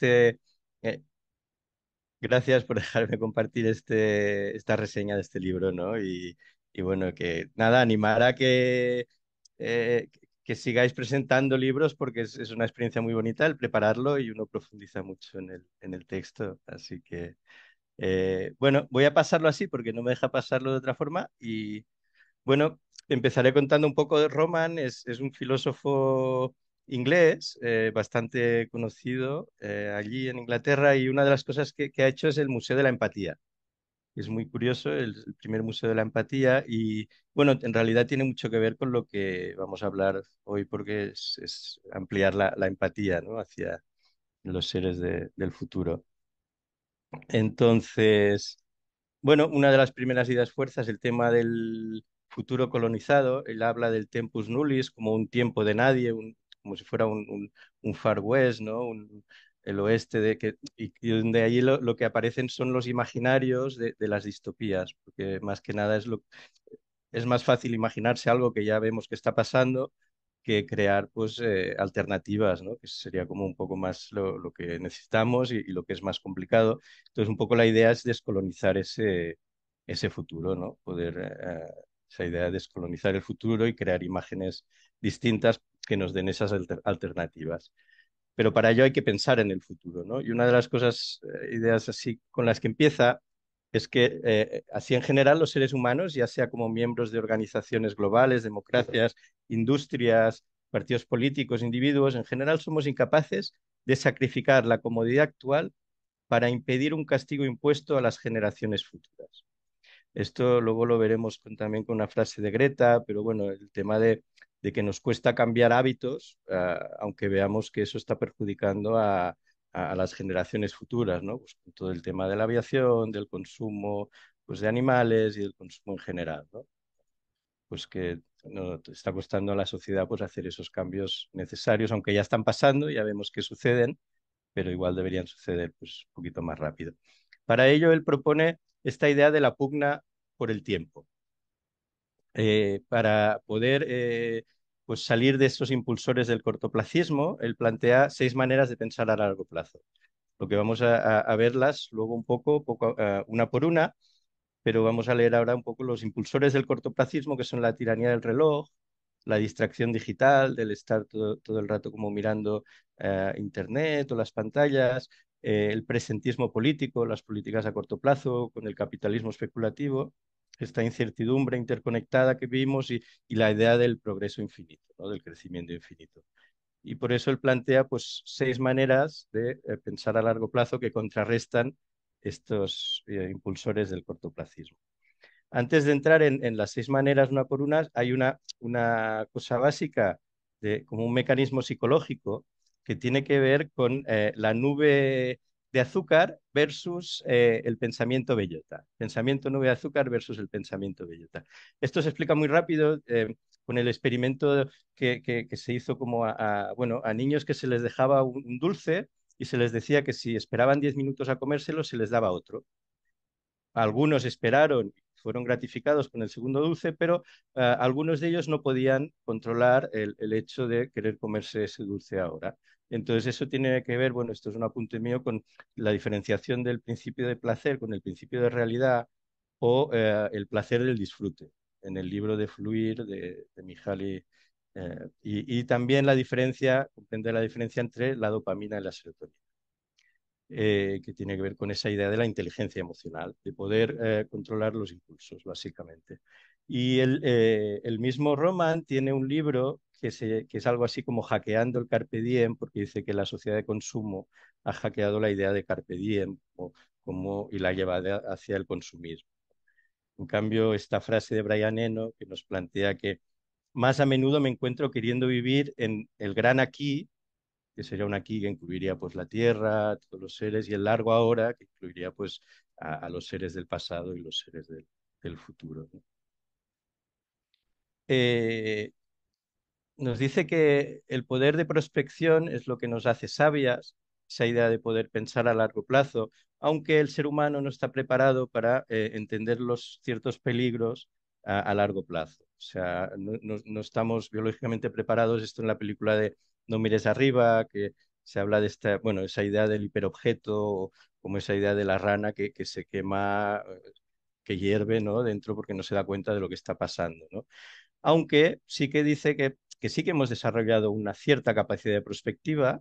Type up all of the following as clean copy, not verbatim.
eh, gracias por dejarme compartir esta reseña de este libro, ¿no? Y bueno, que nada, animar a eh, que sigáis presentando libros porque es una experiencia muy bonita el prepararlo y uno profundiza mucho en el texto. Así que, bueno, voy a pasarlo así porque no me deja pasarlo de otra forma. Y bueno, empezaré contando un poco de Roman. Es un filósofo inglés bastante conocido allí en Inglaterra y una de las cosas que ha hecho es el Museo de la Empatía. Es muy curioso, el primer Museo de la Empatía y bueno, en realidad tiene mucho que ver con lo que vamos a hablar hoy porque es ampliar la empatía, ¿no? Hacia los seres del futuro. Entonces... Bueno, una de las primeras ideas fuerzas, el tema del futuro colonizado. Él habla del tempus nullis como un tiempo de nadie, como si fuera un Far West, ¿no? El oeste, y donde ahí lo que aparecen son los imaginarios de las distopías, porque más que nada es más fácil imaginarse algo que ya vemos que está pasando que crear pues alternativas, ¿no? Que sería como un poco más lo que necesitamos y lo que es más complicado. Entonces, un poco la idea es descolonizar ese futuro, ¿no? Poder, esa idea de descolonizar el futuro y crear imágenes distintas que nos den esas alternativas. Pero para ello hay que pensar en el futuro, ¿no? Y una de las cosas, ideas así con las que empieza es que así en general los seres humanos, ya sea como miembros de organizaciones globales, democracias, industrias, partidos políticos, individuos, en general somos incapaces de sacrificar la comodidad actual para impedir un castigo impuesto a las generaciones futuras. Esto luego lo veremos también con una frase de Greta, pero bueno, el tema de que nos cuesta cambiar hábitos, aunque veamos que eso está perjudicando a las generaciones futuras, ¿no? Pues con todo el tema de la aviación, del consumo, pues de animales y del consumo en general, ¿no? Pues que no, está costando a la sociedad pues hacer esos cambios necesarios, aunque ya están pasando, ya vemos que suceden, pero igual deberían suceder pues un poquito más rápido. Para ello, él propone esta idea de la pugna por el tiempo. Para poder pues salir de esos impulsores del cortoplacismo, él plantea 6 maneras de pensar a largo plazo. Lo que vamos a verlas luego un poco una por una, pero vamos a leer ahora un poco los impulsores del cortoplacismo, que son la tiranía del reloj, la distracción digital, del estar todo el rato como mirando internet o las pantallas, el presentismo político, las políticas a corto plazo, con el capitalismo especulativo, esta incertidumbre interconectada que vimos y la idea del progreso infinito, ¿no? Del crecimiento infinito. Y por eso él plantea pues 6 maneras de pensar a largo plazo que contrarrestan estos impulsores del cortoplacismo. Antes de entrar en las 6 maneras una por una, hay una cosa básica como un mecanismo psicológico que tiene que ver con la nube de azúcar versus el pensamiento bellota. Pensamiento nube de azúcar versus el pensamiento bellota. Esto se explica muy rápido con el experimento que se hizo como bueno, a niños que se les dejaba un dulce y se les decía que si esperaban 10 minutos a comérselo, se les daba otro. Algunos esperaron, fueron gratificados con el segundo dulce, pero algunos de ellos no podían controlar el hecho de querer comerse ese dulce ahora. Entonces eso tiene que ver, bueno, esto es un apunte mío, con la diferenciación del principio de placer con el principio de realidad o el placer del disfrute, en el libro de Fluir de Mihaly. Y también la diferencia, comprender la diferencia entre la dopamina y la serotonina, que tiene que ver con esa idea de la inteligencia emocional, de poder controlar los impulsos, básicamente. Y el mismo Roman tiene un libro que es algo así como hackeando el carpe diem, porque dice que la sociedad de consumo ha hackeado la idea de carpe diem y la lleva hacia el consumismo. En cambio, esta frase de Brian Eno que nos plantea que más a menudo me encuentro queriendo vivir en el gran aquí, que sería un aquí que incluiría pues la tierra, todos los seres, y el largo ahora, que incluiría pues a los seres del pasado y los seres del futuro, ¿no? Eh, Nos dice que el poder de prospección es lo que nos hace sabias, esa idea de poder pensar a largo plazo, aunque el ser humano no está preparado para entender los ciertos peligros a largo plazo. O sea, no estamos biológicamente preparados. Esto en la película de No mires arriba, que se habla de esta, bueno, esa idea del hiperobjeto, como esa idea de la rana que se quema, que hierve, ¿no? Dentro porque no se da cuenta de lo que está pasando, ¿no? Aunque sí que dice que sí que hemos desarrollado una cierta capacidad de prospectiva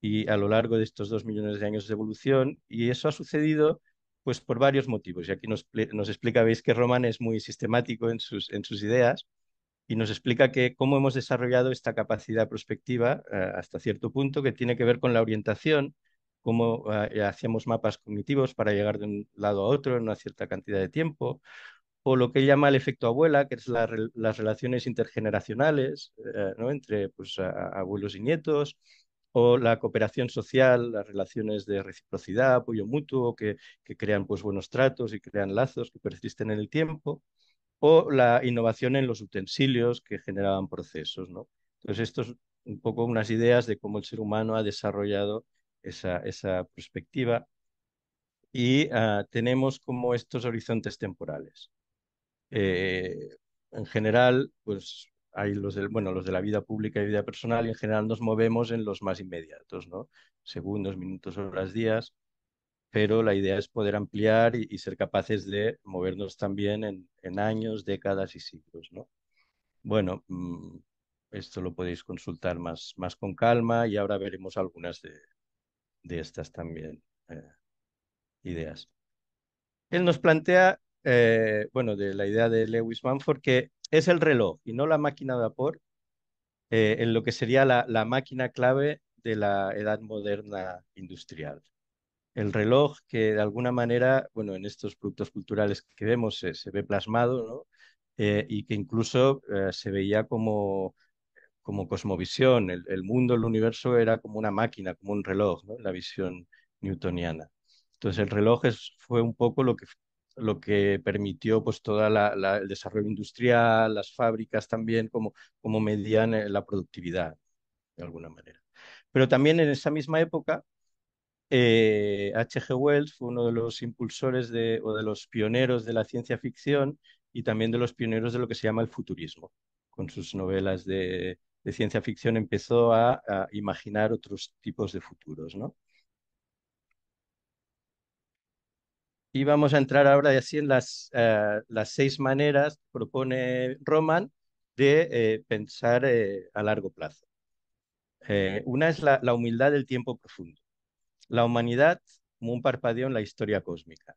y a lo largo de estos 2 millones de años de evolución, y eso ha sucedido pues por varios motivos. Y aquí nos explica, veis que Roman es muy sistemático en sus ideas y nos explica que cómo hemos desarrollado esta capacidad prospectiva hasta cierto punto que tiene que ver con la orientación, cómo hacíamos mapas cognitivos para llegar de un lado a otro en una cierta cantidad de tiempo, o lo que él llama el efecto abuela, que es las relaciones intergeneracionales, ¿no? Entre pues, abuelos y nietos, o la cooperación social, las relaciones de reciprocidad, apoyo mutuo, que crean pues, buenos tratos y crean lazos que persisten en el tiempo, o la innovación en los utensilios que generaban procesos, ¿no? Entonces, esto es un poco unas ideas de cómo el ser humano ha desarrollado esa perspectiva y tenemos como estos horizontes temporales. Eh, en general, pues hay bueno, los de la vida pública y vida personal, y en general nos movemos en los más inmediatos, ¿no? Segundos, minutos, horas, días, pero la idea es poder ampliar y ser capaces de movernos también en años, décadas y siglos, ¿no? Bueno, esto lo podéis consultar más con calma y ahora veremos algunas de estas también ideas. Él nos plantea, bueno, de la idea de Lewis Mumford, que es el reloj y no la máquina de vapor en lo que sería la máquina clave de la edad moderna industrial. El reloj que de alguna manera, bueno, en estos productos culturales que vemos se ve plasmado, ¿no? Y que incluso se veía como cosmovisión. El mundo, el universo era como una máquina, como un reloj, ¿no? La visión newtoniana. Entonces el reloj fue un poco lo que permitió pues todo el desarrollo industrial, las fábricas también, como medían la productividad, de alguna manera. Pero también en esa misma época H.G. Wells fue uno de los impulsores o de los pioneros de la ciencia ficción y también de los pioneros de lo que se llama el futurismo. Con sus novelas de ciencia ficción empezó a imaginar otros tipos de futuros, ¿no? Y vamos a entrar ahora así en las 6 maneras que propone Roman de pensar a largo plazo. Una es la humildad del tiempo profundo. La humanidad como un parpadeo en la historia cósmica.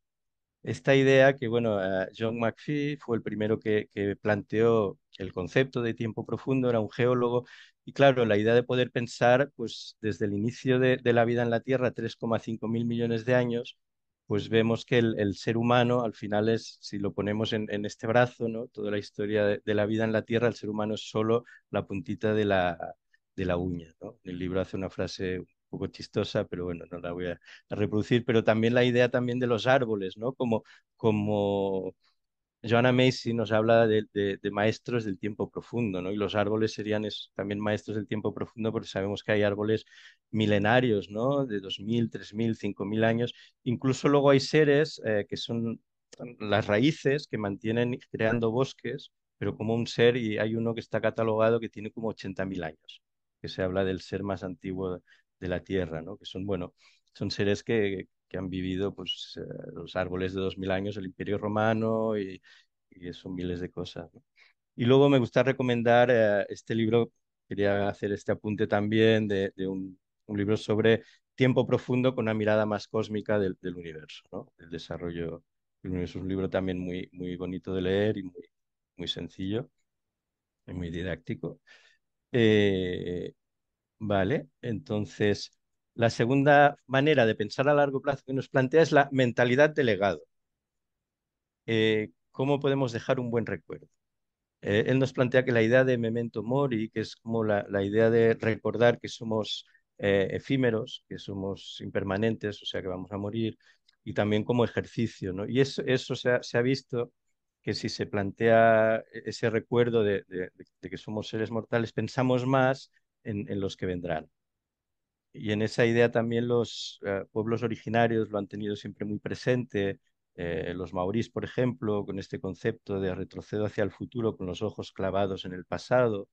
Esta idea que, bueno, John McPhee fue el primero que planteó el concepto de tiempo profundo, era un geólogo, y claro, la idea de poder pensar, pues desde el inicio de la vida en la Tierra, 3,5 mil millones de años, pues vemos que el ser humano al final es, si lo ponemos en este brazo, ¿no? Toda la historia de la vida en la Tierra, el ser humano es solo la puntita de la uña, ¿no? El libro hace una frase un poco chistosa, pero bueno, no la voy a reproducir, pero también la idea también de los árboles, ¿no? Como Joanna Macy nos habla de maestros del tiempo profundo, ¿no? Y los árboles serían también maestros del tiempo profundo porque sabemos que hay árboles milenarios, ¿no? De 2.000, 3.000, 5.000 años. Incluso luego hay seres que son las raíces que mantienen creando bosques, pero como un ser, y hay uno que está catalogado que tiene como 80.000 años, que se habla del ser más antiguo de la Tierra, ¿no? Que son, bueno, son seres que han vivido pues, los árboles de 2.000 años, el Imperio Romano y eso, miles de cosas, ¿no? Y luego me gusta recomendar este libro, quería hacer este apunte también de un libro sobre tiempo profundo con una mirada más cósmica del universo, ¿no? El desarrollo del universo. Es un libro también muy bonito de leer y muy sencillo y muy didáctico. Eh, vale, entonces la segunda manera de pensar a largo plazo que nos plantea es la mentalidad de legado. ¿Cómo podemos dejar un buen recuerdo? Él nos plantea que la idea de memento mori, que es como la idea de recordar que somos efímeros, que somos impermanentes, o sea, que vamos a morir, y también como ejercicio, ¿no? Y eso se ha visto que si se plantea ese recuerdo de que somos seres mortales, pensamos más en los que vendrán. Y en esa idea también los pueblos originarios lo han tenido siempre muy presente. Los maorís, por ejemplo, con este concepto de retrocedo hacia el futuro con los ojos clavados en el pasado.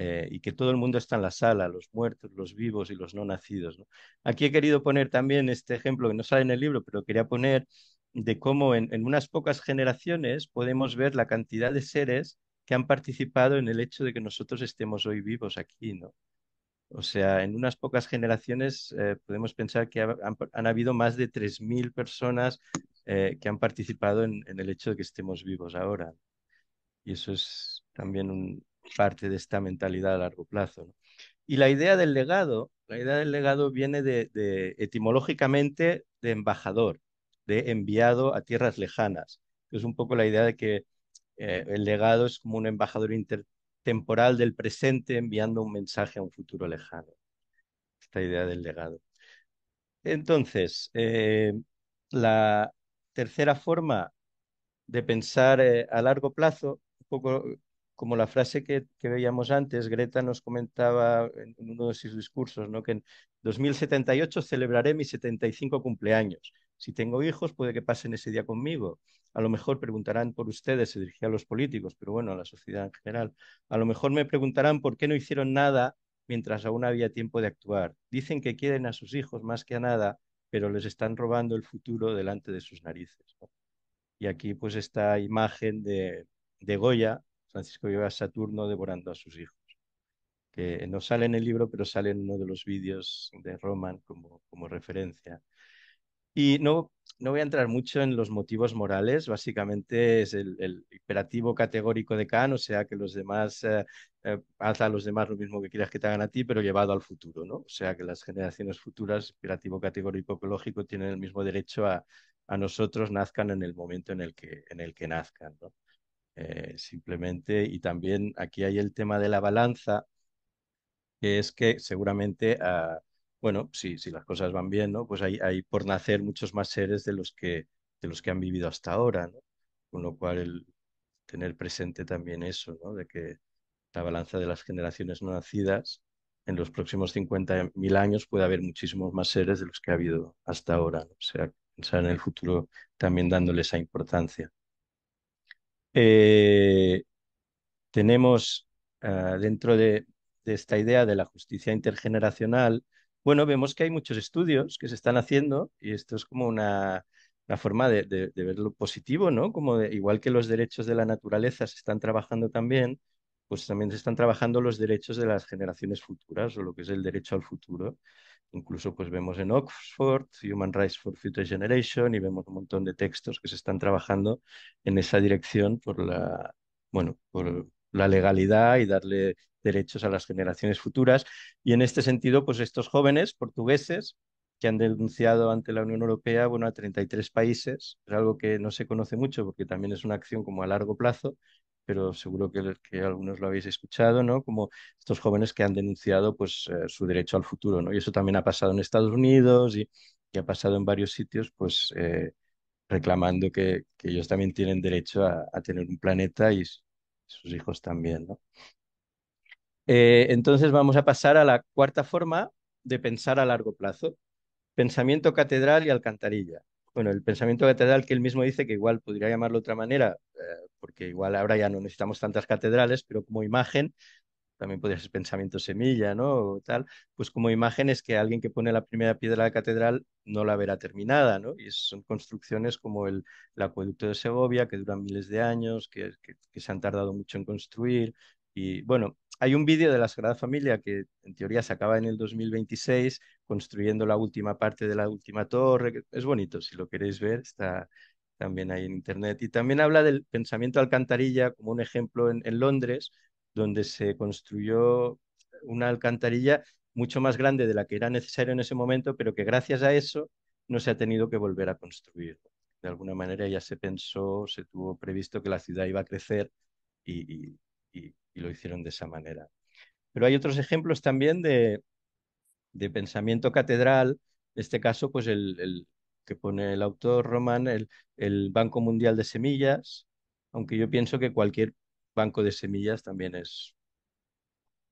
y que todo el mundo está en la sala, los muertos, los vivos y los no nacidos, ¿no? Aquí he querido poner también este ejemplo que no sale en el libro, pero quería poner de cómo en unas pocas generaciones podemos ver la cantidad de seres que han participado en el hecho de que nosotros estemos hoy vivos aquí, ¿no? O sea, en unas pocas generaciones podemos pensar que han habido más de 3.000 personas que han participado en el hecho de que estemos vivos ahora. Y eso es también parte de esta mentalidad a largo plazo, ¿no? Y la idea del legado viene etimológicamente de embajador, de enviado a tierras lejanas. Es un poco la idea de que el legado es como un embajador intertemporal del presente enviando un mensaje a un futuro lejano. Esta idea del legado. Entonces, la tercera forma de pensar a largo plazo, un poco como la frase que veíamos antes, Greta nos comentaba en uno de sus discursos, ¿no? Que en 2078 celebraré mi 75 cumpleaños. Si tengo hijos, puede que pasen ese día conmigo. A lo mejor preguntarán por ustedes, se dirigía a los políticos, pero bueno, a la sociedad en general. A lo mejor me preguntarán por qué no hicieron nada mientras aún había tiempo de actuar. Dicen que quieren a sus hijos más que a nada, pero les están robando el futuro delante de sus narices, ¿no? Y aquí pues esta imagen de Goya, Francisco Goya Saturno devorando a sus hijos, que no sale en el libro, pero sale en uno de los vídeos de Roman como referencia. Y no voy a entrar mucho en los motivos morales, básicamente es el imperativo categórico de Kant, o sea que los demás, haz a los demás lo mismo que quieras que te hagan a ti, pero llevado al futuro, ¿no? O sea que las generaciones futuras, imperativo categórico ecológico, tienen el mismo derecho a nosotros nazcan en el momento en el que nazcan, ¿no? Simplemente, y también aquí hay el tema de la balanza, que es que seguramente, bueno, si las cosas van bien, ¿no? Pues hay por nacer muchos más seres de los que han vivido hasta ahora, ¿no? Con lo cual el tener presente también eso, ¿no? De que la balanza de las generaciones no nacidas, en los próximos 50.000 años puede haber muchísimos más seres de los que ha habido hasta ahora, ¿no? O sea, pensar en el futuro también dándole esa importancia. Eh, tenemos dentro de esta idea de la justicia intergeneracional, bueno, vemos que hay muchos estudios que se están haciendo y esto es como una forma de ver lo positivo, ¿no? Igual que los derechos de la naturaleza se están trabajando también, pues también se están trabajando los derechos de las generaciones futuras o lo que es el derecho al futuro. Incluso pues vemos en Oxford, Human Rights for Future Generation y vemos un montón de textos que se están trabajando en esa dirección bueno, por la legalidad y darle derechos a las generaciones futuras. Y en este sentido, pues estos jóvenes portugueses que han denunciado ante la Unión Europea, bueno, a 33 países, es algo que no se conoce mucho porque también es una acción como a largo plazo, pero seguro que algunos lo habéis escuchado, ¿no? Como estos jóvenes que han denunciado pues su derecho al futuro, ¿no? Y eso también ha pasado en Estados Unidos y ha pasado en varios sitios, pues reclamando que ellos también tienen derecho a tener un planeta y sus hijos también, ¿no? Entonces vamos a pasar a la cuarta forma de pensar a largo plazo, pensamiento catedral y alcantarilla. Bueno, el pensamiento catedral que él mismo dice que igual podría llamarlo de otra manera, porque igual ahora ya no necesitamos tantas catedrales, pero como imagen también podría ser pensamiento semilla, ¿no? O tal, pues como imagen es que alguien que pone la primera piedra de la catedral no la verá terminada, ¿no? Y son construcciones como el acueducto de Segovia, que duran miles de años, que se han tardado mucho en construir. Y bueno, hay un vídeo de la Sagrada Familia que en teoría se acaba en el 2026, construyendo la última parte de la última torre, que es bonito, si lo queréis ver, está también ahí en internet. Y también habla del pensamiento alcantarilla como un ejemplo en Londres donde se construyó una alcantarilla mucho más grande de la que era necesario en ese momento, pero que gracias a eso no se ha tenido que volver a construir. De alguna manera ya se pensó, se tuvo previsto que la ciudad iba a crecer y lo hicieron de esa manera. Pero hay otros ejemplos también de pensamiento catedral, en este caso, pues el que pone el autor Román, el Banco Mundial de Semillas, aunque yo pienso que cualquier banco de semillas también es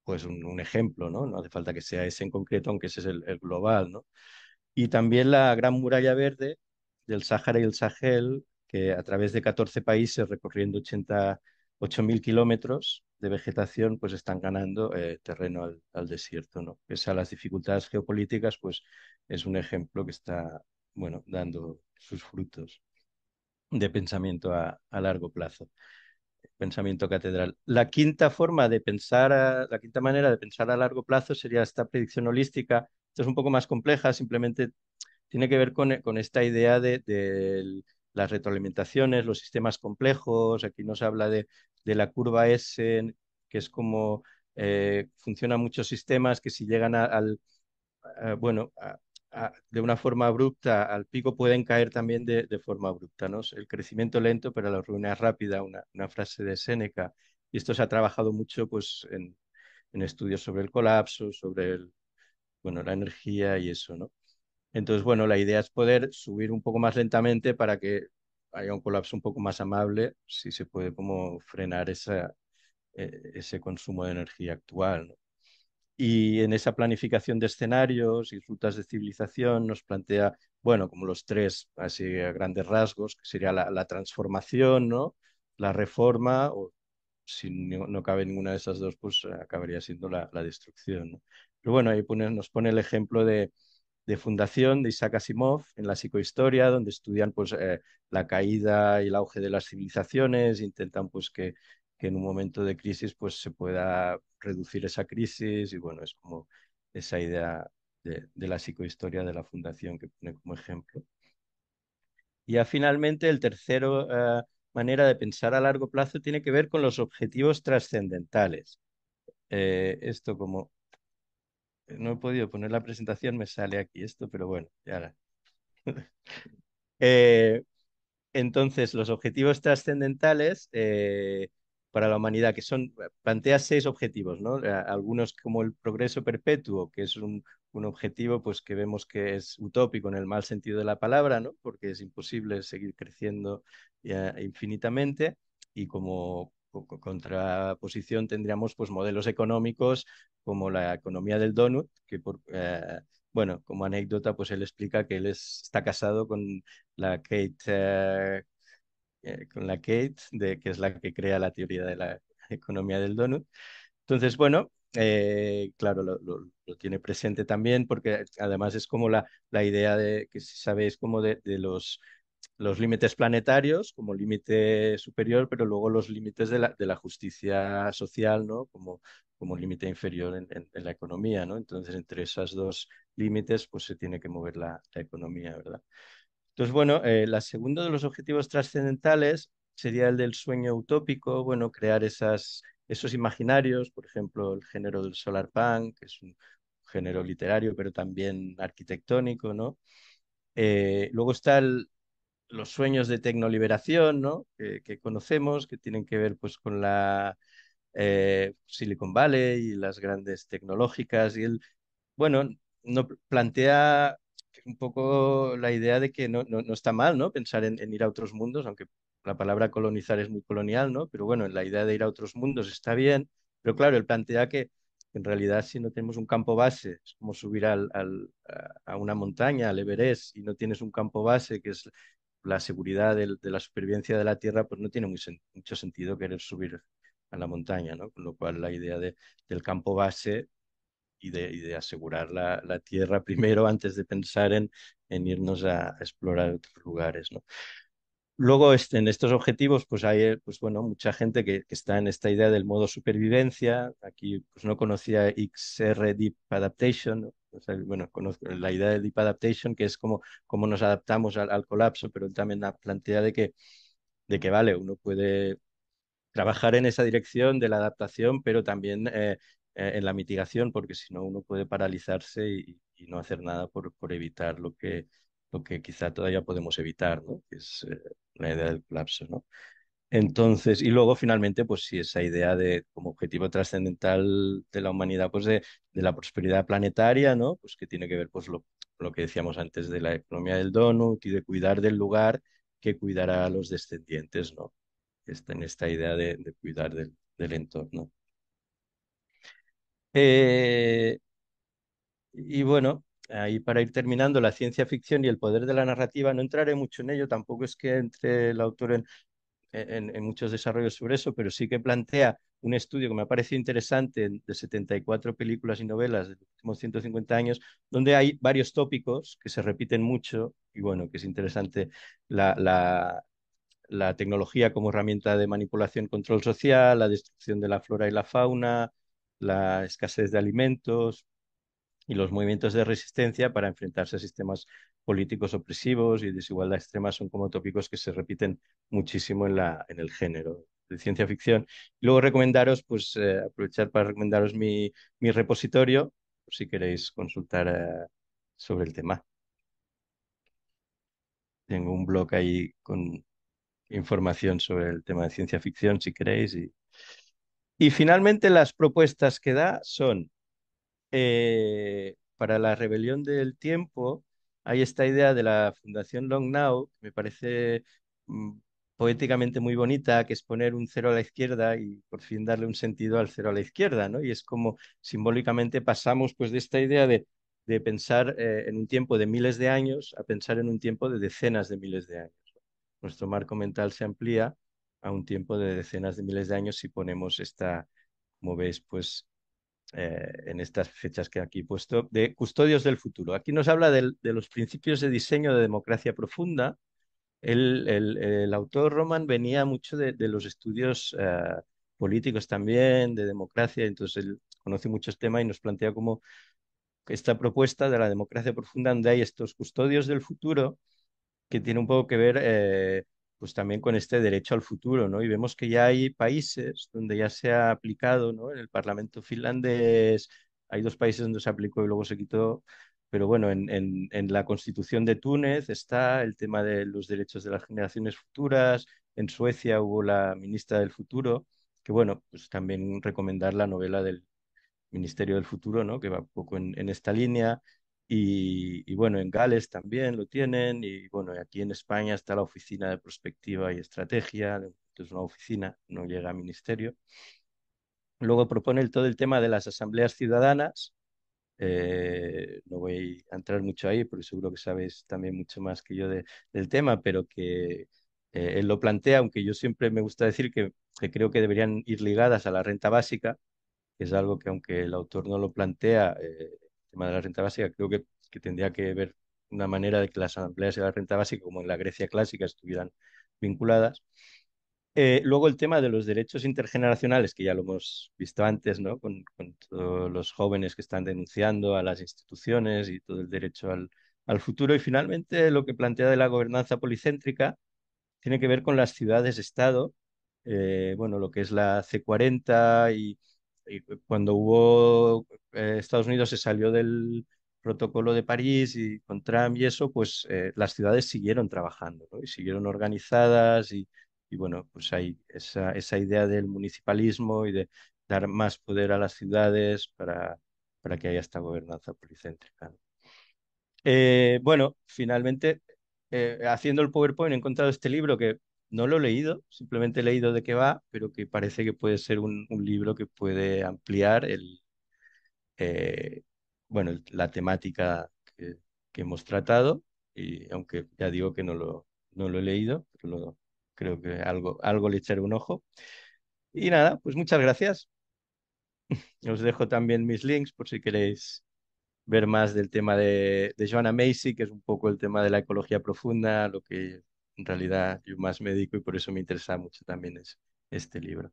pues un ejemplo, ¿no? No hace falta que sea ese en concreto, aunque ese es el global, ¿no? Y también la Gran Muralla Verde del Sáhara y el Sahel, que a través de 14 países recorriendo 88.000 kilómetros, de vegetación pues están ganando terreno al desierto, ¿no? Pese a las dificultades geopolíticas, pues es un ejemplo que está, bueno, dando sus frutos de pensamiento a largo plazo, pensamiento catedral. La quinta forma de pensar, la quinta manera de pensar a largo plazo sería esta predicción holística. Esto es un poco más compleja, simplemente tiene que ver con esta idea de las retroalimentaciones, los sistemas complejos. Aquí nos habla de la curva S, que es como funcionan muchos sistemas que si llegan bueno, de una forma abrupta al pico pueden caer también de forma abrupta, ¿no? El crecimiento lento, pero la ruina es rápida, una frase de Séneca. Y esto se ha trabajado mucho pues, en estudios sobre el colapso, sobre bueno, la energía y eso, ¿no? Entonces, bueno, la idea es poder subir un poco más lentamente para que haya un colapso un poco más amable, si se puede como frenar ese consumo de energía actual, ¿no? Y en esa planificación de escenarios y rutas de civilización nos plantea, bueno, como los tres, así a grandes rasgos, que sería la transformación, ¿no? La reforma, o si no cabe ninguna de esas dos, pues acabaría siendo la destrucción, ¿no? Pero bueno, ahí nos pone el ejemplo de fundación de Isaac Asimov en la psicohistoria, donde estudian pues, la caída y el auge de las civilizaciones, intentan pues, que en un momento de crisis pues, se pueda reducir esa crisis y bueno, es como esa idea de la psicohistoria de la fundación que pone como ejemplo. Y ya finalmente el tercero manera de pensar a largo plazo tiene que ver con los objetivos trascendentales. Esto como no he podido poner la presentación, me sale aquí esto, pero bueno, ya la. Eh, entonces, los objetivos trascendentales para la humanidad, que son, plantea 6 objetivos, ¿no? Algunos como el progreso perpetuo, que es un objetivo pues, que vemos que es utópico en el mal sentido de la palabra, ¿no? Porque es imposible seguir creciendo infinitamente. Y como contraposición tendríamos pues, modelos económicos como la economía del donut, que bueno, como anécdota, pues él explica que está casado la Kate, con la Kate, que es la que crea la teoría de la economía del donut. Entonces, bueno, claro, lo tiene presente también porque además es como la idea de, que si sabéis, como de los límites planetarios como límite superior, pero luego los límites de la justicia social, ¿no? Como límite inferior en la economía, ¿no? Entonces, entre esos dos límites, pues se tiene que mover la economía, ¿verdad? Entonces, bueno, la segunda de los objetivos trascendentales sería el del sueño utópico, bueno, crear esos imaginarios, por ejemplo, el género del solar punk, que es un género literario, pero también arquitectónico, ¿no? Luego están los sueños de tecnoliberación, ¿no? Que conocemos, que tienen que ver pues con la Silicon Valley y las grandes tecnológicas, y él bueno, no plantea un poco la idea de que no está mal, ¿no? Pensar en ir a otros mundos, aunque la palabra colonizar es muy colonial, ¿no? Pero bueno, la idea de ir a otros mundos está bien, pero claro, él plantea que en realidad si no tenemos un campo base, es como subir a una montaña, al Everest, y no tienes un campo base, que es la seguridad de la supervivencia de la Tierra, pues no tiene mucho sentido querer subir a la montaña, ¿no? Con lo cual la idea del campo base y de asegurar la tierra primero antes de pensar en irnos a explorar otros lugares, ¿no? Luego, en estos objetivos, pues hay, pues bueno, mucha gente que está en esta idea del modo supervivencia. Aquí, pues no conocía XR Deep Adaptation, ¿no? O sea, bueno, conozco la idea de Deep Adaptation, que es como nos adaptamos al colapso, pero él también plantea de que, vale, uno puede trabajar en esa dirección de la adaptación, pero también en la mitigación, porque si no uno puede paralizarse y no hacer nada por evitar lo que quizá todavía podemos evitar, ¿no? Que es la idea del colapso, ¿no? Entonces, y luego finalmente, pues sí, esa idea de como objetivo trascendental de la humanidad, pues de la prosperidad planetaria, ¿no? Pues que tiene que ver, pues lo que decíamos antes de la economía del donut y de cuidar del lugar que cuidará a los descendientes, ¿no? Está en esta idea de cuidar del entorno. Eh, y bueno, ahí para ir terminando, la ciencia ficción y el poder de la narrativa, no entraré mucho en ello, tampoco es que entre el autor en muchos desarrollos sobre eso, pero sí que plantea un estudio que me ha parecido interesante de 74 películas y novelas de los últimos 150 años, donde hay varios tópicos que se repiten mucho y bueno, que es interesante la, la, la tecnología como herramienta de manipulación, control social, la destrucción de la flora y la fauna, la escasez de alimentos y los movimientos de resistencia para enfrentarse a sistemas políticos opresivos y desigualdad extrema son como tópicos que se repiten muchísimo en el género de ciencia ficción. Y luego recomendaros, pues aprovechar para recomendaros mi repositorio, por si queréis consultar sobre el tema. Tengo un blog ahí con información sobre el tema de ciencia ficción, si queréis. Y finalmente las propuestas que da son para la rebelión del tiempo, hay esta idea de la Fundación Long Now, que me parece mm, poéticamente muy bonita, que es poner un cero a la izquierda y por fin darle un sentido al cero a la izquierda, ¿no? Y es como simbólicamente pasamos pues de esta idea de pensar en un tiempo de miles de años a pensar en un tiempo de decenas de miles de años. Nuestro marco mental se amplía a un tiempo de decenas de miles de años si ponemos esta, como veis, pues en estas fechas que aquí he puesto, de Custodios del Futuro. Aquí nos habla de los principios de diseño de democracia profunda. El autor Roman venía mucho de los estudios políticos también, de democracia, entonces él conoce muchos temas y nos plantea como esta propuesta de la democracia profunda donde hay estos custodios del futuro que tiene un poco que ver pues también con este derecho al futuro, ¿no? Y vemos que ya hay países donde ya se ha aplicado, ¿no? En el Parlamento finlandés hay dos países donde se aplicó y luego se quitó, pero bueno, en la Constitución de Túnez está el tema de los derechos de las generaciones futuras, en Suecia hubo la ministra del futuro, que bueno, pues también recomendar la novela del Ministerio del Futuro, ¿no? Que va un poco en esta línea. Y bueno, en Gales también lo tienen. Y bueno, aquí en España está la Oficina de Prospectiva y Estrategia. Es una oficina, no llega a ministerio. Luego propone todo el tema de las asambleas ciudadanas. No voy a entrar mucho ahí porque seguro que sabéis también mucho más que yo del tema, pero que él lo plantea, aunque yo siempre me gusta decir que creo que deberían ir ligadas a la renta básica, que es algo que aunque el autor no lo plantea, el tema de la renta básica, creo que tendría que ver una manera de que las asambleas de la renta básica, como en la Grecia clásica, estuvieran vinculadas. Luego el tema de los derechos intergeneracionales, que ya lo hemos visto antes, ¿no? Con todos los jóvenes que están denunciando a las instituciones y todo el derecho al futuro. Y finalmente lo que plantea de la gobernanza policéntrica, tiene que ver con las ciudades-estado, bueno, lo que es la C40 y cuando hubo Estados Unidos se salió del protocolo de París y con Trump y eso, pues las ciudades siguieron trabajando, ¿no? Y siguieron organizadas y bueno, pues hay esa idea del municipalismo y de dar más poder a las ciudades para que haya esta gobernanza policéntrica, ¿no? Bueno, finalmente, haciendo el PowerPoint he encontrado este libro que no lo he leído, simplemente he leído de qué va, pero que parece que puede ser un libro que puede ampliar eh, bueno, la temática que hemos tratado, y aunque ya digo que no lo he leído, pero creo que algo le echaré un ojo. Y nada, pues muchas gracias. Os dejo también mis links por si queréis ver más del tema de Joanna Macy, que es un poco el tema de la ecología profunda, lo que en realidad yo más me dedico y por eso me interesa mucho también es este libro.